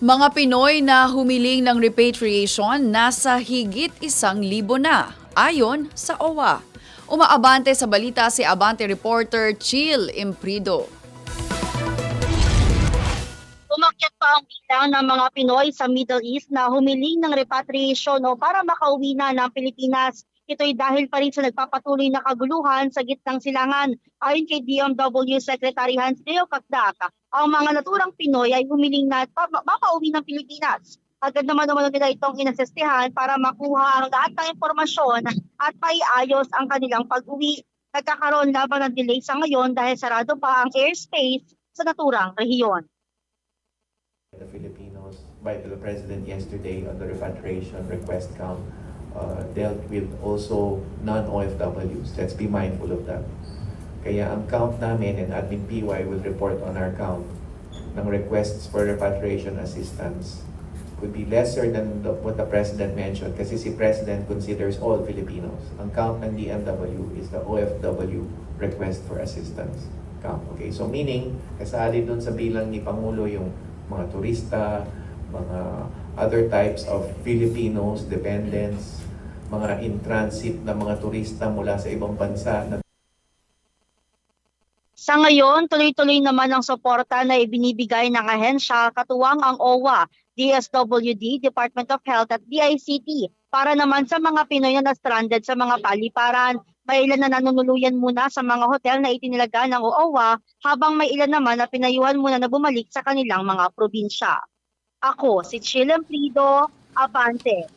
Mga Pinoy na humiling ng repatriation nasa higit 1,000 na, ayon sa OWA. Umaabante sa balita si Abante reporter Chill Imprido. Umakyat pa ang bilang ng mga Pinoy sa Middle East na humiling ng repatriation o para makauwi na ng Pilipinas. Ito'y dahil pa rin sa nagpapatuloy na kaguluhan sa gitnang silangan. Ayon kay DMW Secretary Hans Leo Kakdak, ang mga naturang Pinoy ay humiling na mapauwi ng Pilipinas. Agad naman nila itong inasistihan para makuha ang lahat ng impormasyon at maiayos ang kanilang pag-uwi. Nagkakaroon laban ng delay sa ngayon dahil sarado pa ang airspace sa naturang rehiyon. The Filipinos by the President yesterday on the repatriation request count dealt with also non-OFWs. Let's be mindful of that. Kaya ang count namin and Admin PY will report on our count ng requests for repatriation assistance would be lesser than what the President mentioned kasi si President considers all Filipinos. Ang count ng DMW is the OFW request for assistance count. Okay, so meaning kasali dun sa bilang ni Pangulo yung mga turista, mga other types of Filipinos, dependents, mga in-transit na mga turista mula sa ibang bansa. Sa ngayon, tuloy-tuloy naman ang suporta na ibinibigay ng ahensya katuwang ang OWA, DSWD, Department of Health at DICT para naman sa mga Pinoy na na-stranded sa mga paliparan. May ilan na nanunuluyan muna sa mga hotel na itinilaga ng OWA habang may ilan naman na pinayuhan muna na bumalik sa kanilang mga probinsya. Ako, si Chill Amplido, Abante.